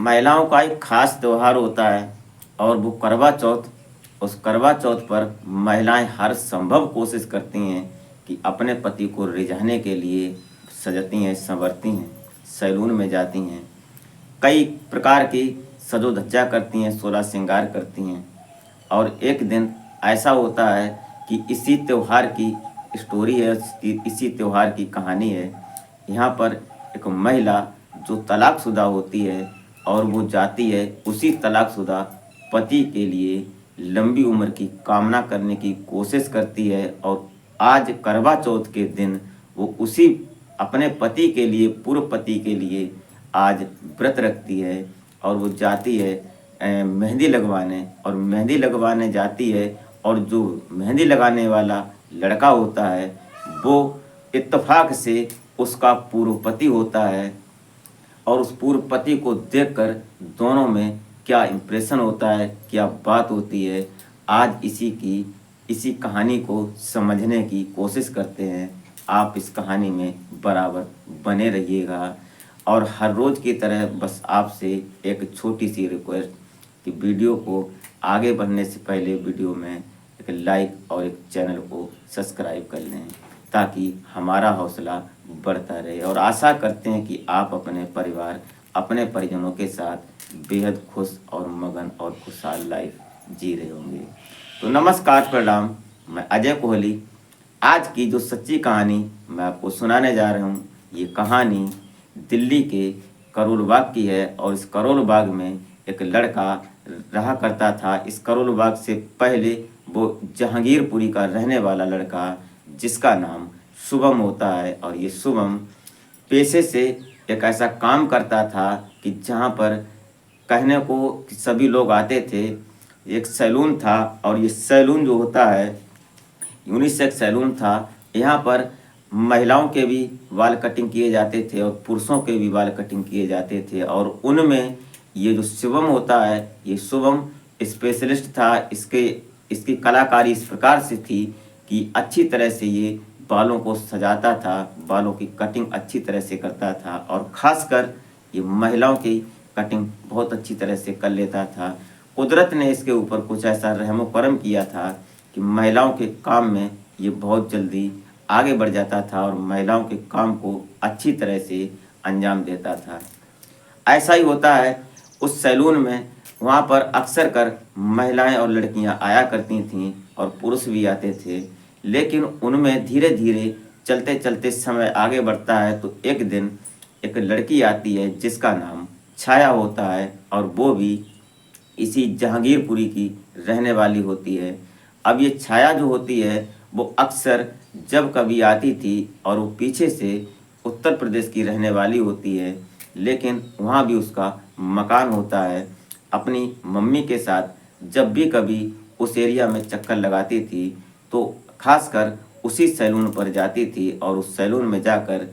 महिलाओं का एक खास त्यौहार होता है और वो करवा चौथ। उस करवा चौथ पर महिलाएं हर संभव कोशिश करती हैं कि अपने पति को रिझाने के लिए सजती हैं, संवरती हैं, सैलून में जाती हैं, कई प्रकार की सजो धज्जा करती हैं, सोलह श्रृंगार करती हैं। और एक दिन ऐसा होता है कि इसी त्यौहार की स्टोरी है, इसी त्यौहार की कहानी है। यहाँ पर एक महिला जो तलाकशुदा होती है और वो जाती है उसी तलाकशुदा पति के लिए लंबी उम्र की कामना करने की कोशिश करती है। और आज करवा चौथ के दिन वो उसी अपने पति के लिए, पूर्व पति के लिए आज व्रत रखती है और वो जाती है मेहंदी लगवाने। और मेहंदी लगवाने जाती है और जो मेहंदी लगाने वाला लड़का होता है वो इत्तेफाक से उसका पूर्व पति होता है। और उस पूर्व पति को देखकर दोनों में क्या इम्प्रेशन होता है, क्या बात होती है, आज इसी कहानी को समझने की कोशिश करते हैं। आप इस कहानी में बराबर बने रहिएगा। और हर रोज़ की तरह बस आपसे एक छोटी सी रिक्वेस्ट कि वीडियो को आगे बढ़ने से पहले वीडियो में एक लाइक और एक चैनल को सब्सक्राइब कर लें ताकि हमारा हौसला बढ़ता रहे। और आशा करते हैं कि आप अपने परिवार, अपने परिजनों के साथ बेहद खुश और मगन और खुशहाल लाइफ जी रहे होंगे। तो नमस्कार, प्रणाम। मैं अजय कोहली। आज की जो सच्ची कहानी मैं आपको सुनाने जा रहा हूँ, ये कहानी दिल्ली के करोल बाग की है। और इस करोल बाग में एक लड़का रहा करता था। इस करोल बाग से पहले वो जहांगीरपुरी का रहने वाला लड़का जिसका नाम शुभम होता है। और ये शुभम पेशे से एक ऐसा काम करता था कि जहाँ पर कहने को कि सभी लोग आते थे। एक सैलून था और ये सैलून जो होता है यूनिसेक्स सैलून था। यहाँ पर महिलाओं के भी बाल कटिंग किए जाते थे और पुरुषों के भी बाल कटिंग किए जाते थे। और उनमें ये जो शुभम होता है, ये शुभम स्पेशलिस्ट था। इसकी कलाकारी इस प्रकार से थी कि अच्छी तरह से ये बालों को सजाता था, बालों की कटिंग अच्छी तरह से करता था। और ख़ासकर ये महिलाओं की कटिंग बहुत अच्छी तरह से कर लेता था। कुदरत ने इसके ऊपर कुछ ऐसा रहमो करम किया था कि महिलाओं के काम में ये बहुत जल्दी आगे बढ़ जाता था और महिलाओं के काम को अच्छी तरह से अंजाम देता था। ऐसा ही होता है उस सैलून में। वहाँ पर अक्सर कर महिलाएं और लड़कियां आया करती थीं और पुरुष भी आते थे। लेकिन उनमें धीरे धीरे चलते चलते समय आगे बढ़ता है तो एक दिन एक लड़की आती है जिसका नाम छाया होता है और वो भी इसी जहांगीरपुरी की रहने वाली होती है। अब ये छाया जो होती है वो अक्सर जब कभी आती थी और वो पीछे से उत्तर प्रदेश की रहने वाली होती है, लेकिन वहाँ भी उसका मकान होता है। अपनी मम्मी के साथ जब भी कभी उस एरिया में चक्कर लगाती थी तो खासकर उसी सैलून पर जाती थी और उस सैलून में जाकर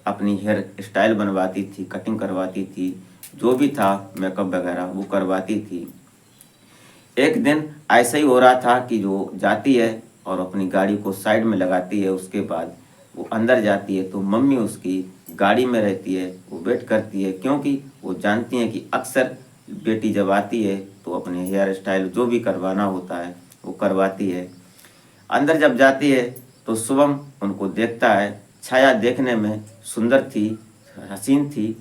अपनी हेयर स्टाइल बनवाती थी, कटिंग करवाती थी, जो भी था मेकअप वगैरह वो करवाती थी। एक दिन ऐसा ही हो रहा था कि जो जाती है और अपनी गाड़ी को साइड में लगाती है, उसके बाद वो अंदर जाती है तो मम्मी उसकी गाड़ी में रहती है, वो वेट करती है क्योंकि वो जानती हैं कि अक्सर बेटी जब आती है तो अपने हेयर स्टाइल जो भी करवाना होता है वो करवाती है। अंदर जब जाती है तो शुभम उनको देखता है। छाया देखने में सुंदर थी, हसीन थी,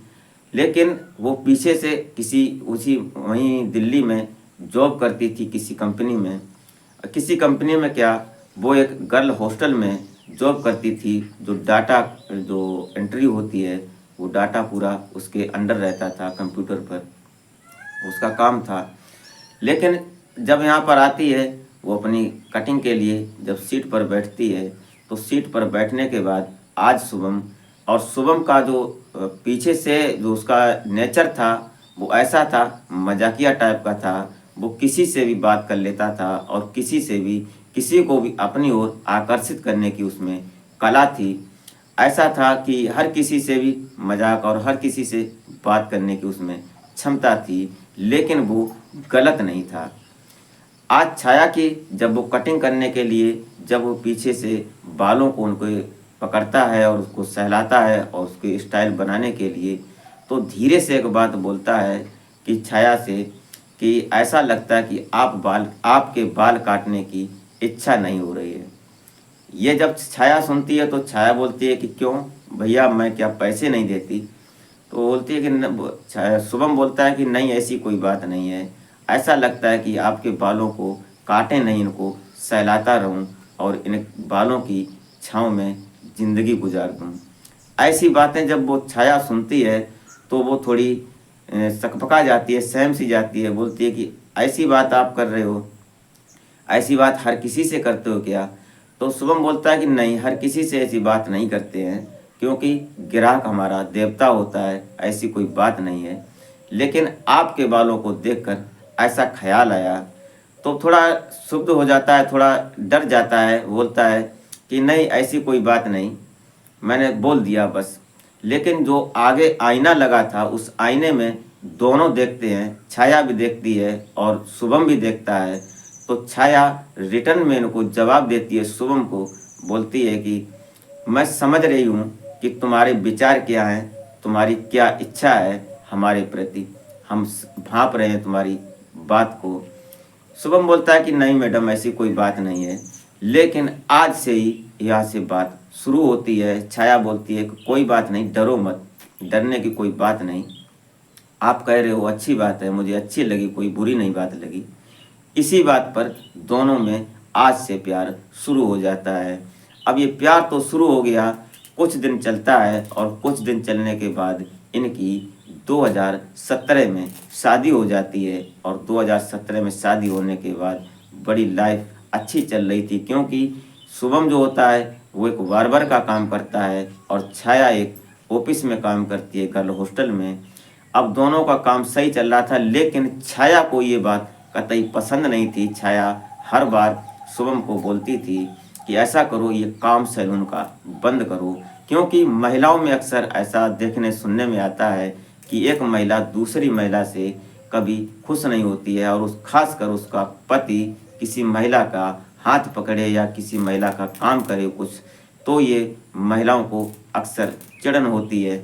लेकिन वो पीछे से किसी उसी वहीं दिल्ली में जॉब करती थी किसी कंपनी में। किसी कंपनी में क्या, वो एक गर्ल हॉस्टल में जॉब करती थी। जो डाटा जो एंट्री होती है वो डाटा पूरा उसके अंडर रहता था, कंप्यूटर पर उसका काम था। लेकिन जब यहाँ पर आती है वो अपनी कटिंग के लिए जब सीट पर बैठती है तो सीट पर बैठने के बाद आज शुभम का जो पीछे से जो उसका नेचर था वो ऐसा था, मजाकिया टाइप का था। वो किसी से भी बात कर लेता था और किसी को भी अपनी ओर आकर्षित करने की उसमें कला थी। ऐसा था कि हर किसी से भी मजाक और हर किसी से बात करने की उसमें क्षमता थी, लेकिन वो गलत नहीं था। आज छाया की जब वो कटिंग करने के लिए जब वो पीछे से बालों को उनको पकड़ता है और उसको सहलाता है और उसके स्टाइल बनाने के लिए, तो धीरे से एक बात बोलता है कि छाया से कि ऐसा लगता है कि आपके बाल काटने की इच्छा नहीं हो रही है। ये जब छाया सुनती है तो छाया बोलती है कि क्यों भैया, मैं क्या पैसे नहीं देती? तो बोलती है कि शुभम बोलता है कि नहीं, ऐसी कोई बात नहीं है, ऐसा लगता है कि आपके बालों को काटे नहीं, इनको सहलाता रहूं और इन बालों की छाँव में ज़िंदगी गुजार दूं। ऐसी बातें जब वो छाया सुनती है तो वो थोड़ी सकपका जाती है, सहम सी जाती है, बोलती है कि ऐसी बात आप कर रहे हो, ऐसी बात हर किसी से करते हो क्या? तो शुभम बोलता है कि नहीं, हर किसी से ऐसी बात नहीं करते हैं, क्योंकि ग्राहक हमारा देवता होता है, ऐसी कोई बात नहीं है। लेकिन आपके बालों को देखकर ऐसा ख्याल आया तो थोड़ा शुद्ध हो जाता है, थोड़ा डर जाता है, बोलता है कि नहीं, ऐसी कोई बात नहीं, मैंने बोल दिया बस। लेकिन जो आगे आईना लगा था उस आईने में दोनों देखते हैं, छाया भी देखती है और शुभम भी देखता है। तो छाया रिटर्न में इनको जवाब देती है, शुभम को बोलती है कि मैं समझ रही हूँ कि तुम्हारे विचार क्या हैं, तुम्हारी क्या इच्छा है हमारे प्रति, हम भांप रहे हैं तुम्हारी बात को। शुभम बोलता है कि नहीं मैडम, ऐसी कोई बात नहीं है, लेकिन आज से ही यहाँ से बात शुरू होती है। छाया बोलती है कि कोई बात नहीं, डरो मत, डरने की कोई बात नहीं, आप कह रहे हो अच्छी बात है, मुझे अच्छी लगी, कोई बुरी नहीं बात लगी। इसी बात पर दोनों में आज से प्यार शुरू हो जाता है। अब ये प्यार तो शुरू हो गया, कुछ दिन चलता है और कुछ दिन चलने के बाद इनकी 2017 में शादी हो जाती है। और 2017 में शादी होने के बाद बड़ी लाइफ अच्छी चल रही थी, क्योंकि शुभम जो होता है वो एक बार्बर का काम करता है और छाया एक ऑफिस में काम करती है, गर्ल हॉस्टल में। अब दोनों का काम सही चल रहा था, लेकिन छाया को ये बात कतई पसंद नहीं थी। छाया हर बार शुभम को बोलती थी कि ऐसा करो, ये काम सैलून का बंद करो, क्योंकि महिलाओं में अक्सर ऐसा देखने सुनने में आता है कि एक महिला दूसरी महिला से कभी खुश नहीं होती है, और उस खासकर उसका पति किसी महिला का हाथ पकड़े या किसी महिला का काम करे कुछ, तो ये महिलाओं को अक्सर चिढ़न होती है।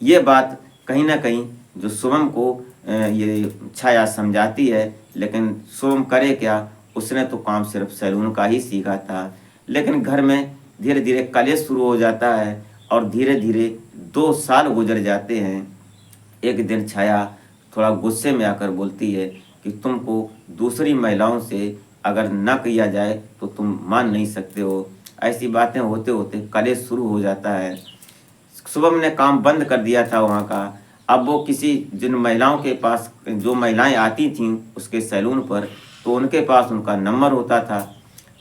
ये बात कहीं ना कहीं जो शुभम को ये छाया समझाती है, लेकिन शुभम करे क्या, उसने तो काम सिर्फ सैलून का ही सीखा था। लेकिन घर में धीरे धीरे कलेश शुरू हो जाता है और धीरे धीरे 2 साल गुजर जाते हैं। एक दिन छाया थोड़ा गुस्से में आकर बोलती है कि तुमको दूसरी महिलाओं से अगर न किया जाए तो तुम मान नहीं सकते हो। ऐसी बातें होते होते कलेश शुरू हो जाता है। शुभम ने काम बंद कर दिया था वहाँ का। अब वो किसी जिन महिलाओं के पास, जो महिलाएं आती थीं उसके सैलून पर, तो उनके पास उनका नंबर होता था।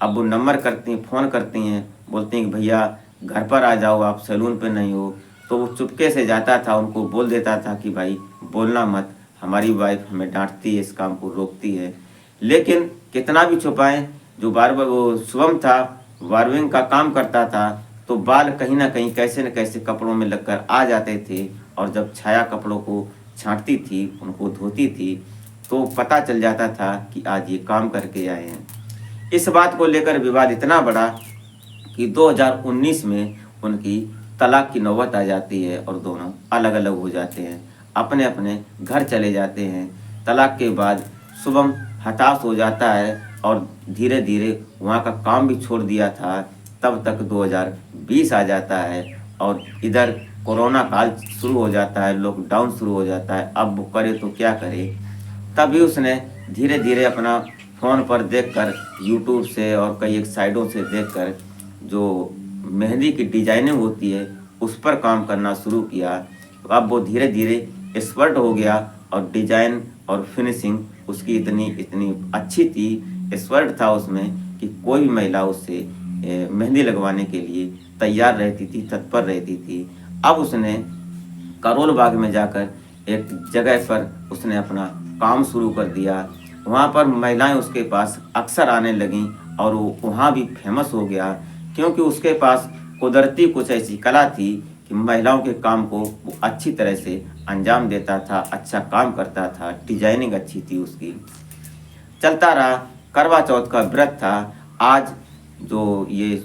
अब वो नंबर करती, फ़ोन करती हैं, बोलती हैं कि भैया घर पर आ जाओ, आप सैलून पे नहीं हो। तो वो चुपके से जाता था, उनको बोल देता था कि भाई बोलना मत, हमारी वाइफ हमें डांटती है, इस काम को रोकती है। लेकिन कितना भी छुपाएं, जो बार्बर वो शुभम था, बार्बरिंग का काम करता था, तो बाल कहीं ना कहीं कैसे न कैसे कपड़ों में लगकर आ जाते थे। और जब छाया कपड़ों को छांटती थी, उनको धोती थी, तो पता चल जाता था कि आज ये काम करके आए हैं। इस बात को लेकर विवाद इतना बड़ा कि 2019 में उनकी तलाक की नौबत आ जाती है और दोनों अलग अलग हो जाते हैं, अपने अपने घर चले जाते हैं। तलाक के बाद शुभम हताश हो जाता है और धीरे धीरे वहाँ का काम भी छोड़ दिया था। तब तक 2020 आ जाता है और इधर कोरोना काल शुरू हो जाता है, लॉकडाउन शुरू हो जाता है। अब वो करे तो क्या करे? तभी उसने धीरे धीरे अपना फ़ोन पर देखकर, यूट्यूब से और कई एक साइटों से देखकर, जो मेहंदी की डिजाइनिंग होती है उस पर काम करना शुरू किया। तो अब वो धीरे धीरे एक्सपर्ट हो गया और डिजाइन और फिनिशिंग उसकी इतनी इतनी अच्छी थी, एक्सपर्ट था उसमें, कि कोई भी महिला उससे मेहंदी लगवाने के लिए तैयार रहती थी, तत्पर रहती थी। अब उसने करोल बाग में जाकर एक जगह पर उसने अपना काम शुरू कर दिया। वहाँ पर महिलाएं उसके पास अक्सर आने लगीं और वो वहाँ भी फेमस हो गया, क्योंकि उसके पास कुदरती कुछ ऐसी कला थी कि महिलाओं के काम को वो अच्छी तरह से अंजाम देता था, अच्छा काम करता था, डिजाइनिंग अच्छी थी उसकी। चलता रहा, करवा चौथ का व्रत था। आज जो ये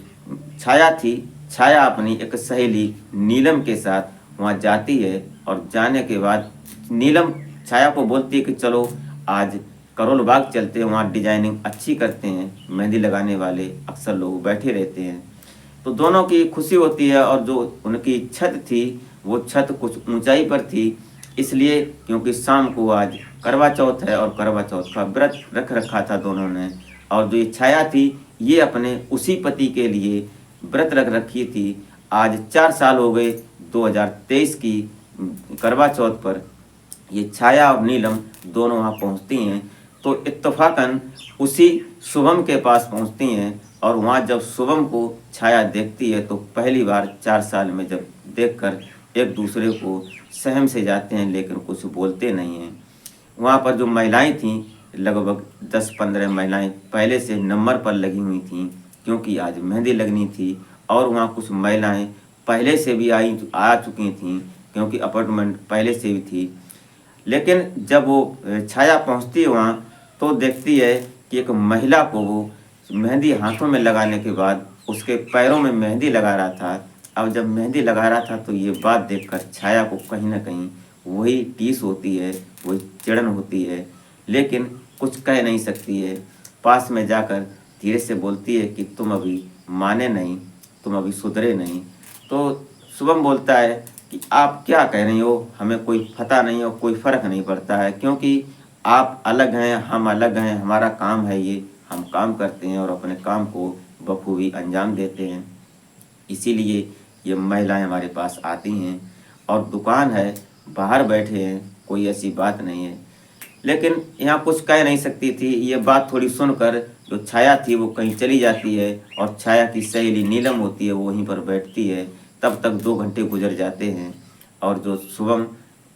छाया थी, छाया अपनी एक सहेली नीलम के साथ वहाँ जाती है और जाने के बाद नीलम छाया को बोलती है कि चलो आज करोल बाग चलते हैं, वहाँ डिजाइनिंग अच्छी करते हैं, मेहंदी लगाने वाले अक्सर लोग बैठे रहते हैं। तो दोनों की खुशी होती है। और जो उनकी छत थी वो छत कुछ ऊंचाई पर थी, इसलिए क्योंकि शाम को आज करवा चौथ है और करवा चौथ का व्रत रख रखा था दोनों ने। और जो ये छाया थी ये अपने उसी पति के लिए व्रत रख रखी थी। आज 4 साल हो गए 2023 की करवा चौथ पर ये छाया और नीलम दोनों वहाँ पहुँचती हैं। तो इत्तफाकन उसी शुभम के पास पहुँचती हैं। और वहाँ जब शुभम को छाया देखती है तो पहली बार 4 साल में जब देखकर एक दूसरे को सहम से जाते हैं, लेकिन कुछ बोलते नहीं हैं। वहाँ पर जो महिलाएं थीं लगभग 10-15 महिलाएं पहले से नंबर पर लगी हुई थीं, क्योंकि आज मेहंदी लगनी थी। और वहाँ कुछ महिलाएं पहले से भी आ चुकी थीं, क्योंकि अपार्टमेंट पहले से भी थी। लेकिन जब वो छाया पहुँचती है वहाँ तो देखती है कि एक महिला को वो मेहंदी हाथों में लगाने के बाद उसके पैरों में मेहंदी लगा रहा था। अब जब मेहंदी लगा रहा था तो ये बात देखकर छाया को कहीं ना कहीं वही टीस होती है, वही चिड़न होती है, लेकिन कुछ कह नहीं सकती है। पास में जाकर धीरे से बोलती है कि तुम अभी माने नहीं, तुम अभी सुधरे नहीं। तो शुभम बोलता है कि आप क्या कह रही हो, हमें कोई पता नहीं और कोई फ़र्क नहीं पड़ता है, क्योंकि आप अलग हैं, हम अलग हैं, हमारा काम है ये, हम काम करते हैं और अपने काम को बखूबी अंजाम देते हैं। इसीलिए ये महिलाएं हमारे पास आती हैं। और दुकान है, बाहर बैठे हैं, कोई ऐसी बात नहीं है। लेकिन यहाँ कुछ कह नहीं सकती थी। ये बात थोड़ी सुनकर जो छाया थी वो कहीं चली जाती है और छाया की सहेली नीलम होती है वो वहीं पर बैठती है। तब तक 2 घंटे गुजर जाते हैं और जो शुभम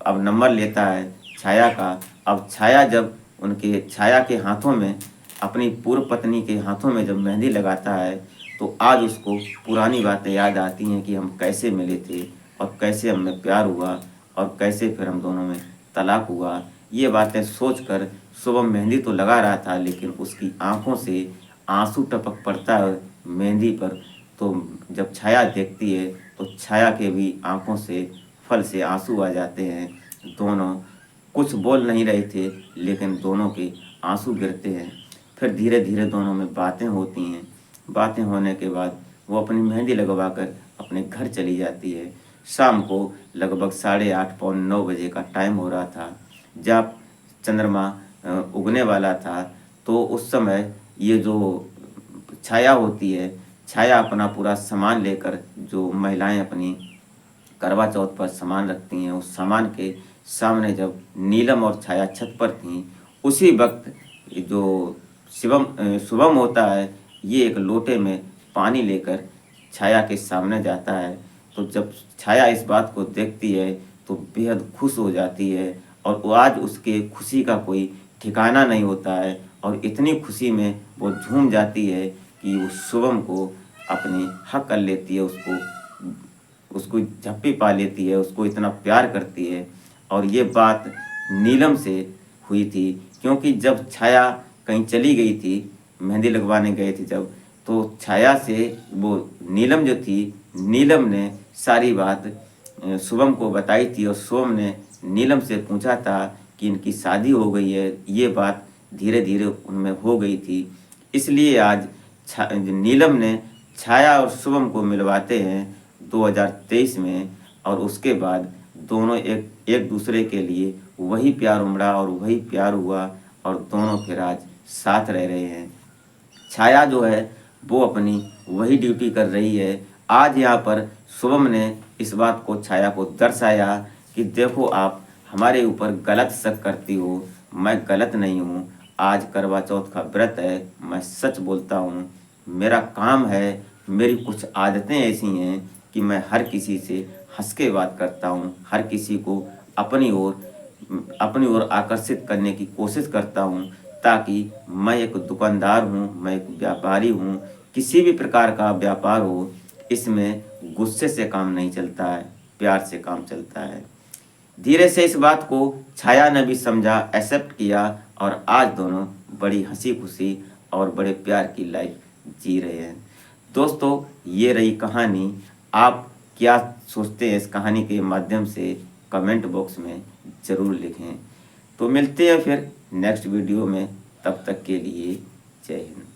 अब नंबर लेता है छाया का। अब छाया जब उनके छाया के हाथों में, अपनी पूर्व पत्नी के हाथों में जब मेहंदी लगाता है तो आज उसको पुरानी बातें याद आती हैं कि हम कैसे मिले थे और कैसे हमें प्यार हुआ और कैसे फिर हम दोनों में तलाक हुआ। ये बातें सोचकर शुभम मेहंदी तो लगा रहा था, लेकिन उसकी आंखों से आंसू टपक पड़ता है मेहंदी पर। तो जब छाया देखती है तो छाया के भी आंखों से फल से आंसू आ जाते हैं। दोनों कुछ बोल नहीं रहे थे, लेकिन दोनों के आंसू गिरते हैं। फिर धीरे धीरे दोनों में बातें होती हैं। बातें होने के बाद वो अपनी मेहंदी लगवाकर अपने घर चली जाती है। शाम को लगभग 8:30 पौने 9 बजे का टाइम हो रहा था, जब चंद्रमा उगने वाला था। तो उस समय ये जो छाया होती है, छाया अपना पूरा सामान लेकर, जो महिलाएं अपनी करवा चौथ पर सामान रखती हैं, उस सामान के सामने जब नीलम और छाया छत पर थीं, उसी वक्त जो शुभम होता है ये एक लोटे में पानी लेकर छाया के सामने जाता है। तो जब छाया इस बात को देखती है तो बेहद खुश हो जाती है और वो आज उसके खुशी का कोई ठिकाना नहीं होता है। और इतनी खुशी में वो झूम जाती है कि वो शुभम को अपने हक कर लेती है, उसको झप्पी पा लेती है, उसको इतना प्यार करती है। और ये बात नीलम से हुई थी, क्योंकि जब छाया कहीं चली गई थी, मेहंदी लगवाने गए थे जब, तो छाया से वो नीलम जो थी, नीलम ने सारी बात शुभम को बताई थी। और शुभम ने नीलम से पूछा था कि इनकी शादी हो गई है। ये बात धीरे धीरे उनमें हो गई थी। इसलिए आज नीलम ने छाया और शुभम को मिलवाते हैं 2023 में। और उसके बाद दोनों एक दूसरे के लिए वही प्यार उमड़ा और वही प्यार हुआ और दोनों फिर आज साथ रह रहे हैं। छाया जो है वो अपनी वही ड्यूटी कर रही है। आज यहाँ पर शुभम ने इस बात को छाया को दर्शाया कि देखो आप हमारे ऊपर गलत शक करती हो, मैं गलत नहीं हूँ। आज करवा चौथ का व्रत है, मैं सच बोलता हूँ, मेरा काम है, मेरी कुछ आदतें ऐसी हैं कि मैं हर किसी से हंस के बात करता हूँ, हर किसी को अपनी ओर आकर्षित करने की कोशिश करता हूँ, ताकि मैं एक दुकानदार हूँ, मैं एक व्यापारी हूँ। किसी भी प्रकार का व्यापार हो, इसमें गुस्से से काम नहीं चलता है, प्यार से काम चलता है। धीरे से इस बात को छाया ने भी समझा, एक्सेप्ट किया और आज दोनों बड़ी हंसी खुशी और बड़े प्यार की लाइफ जी रहे हैं। दोस्तों, ये रही कहानी। आप क्या सोचते हैं इस कहानी के माध्यम से कमेंट बॉक्स में ज़रूर लिखें। तो मिलते हैं फिर नेक्स्ट वीडियो में, तब तक के लिए जय हिंद।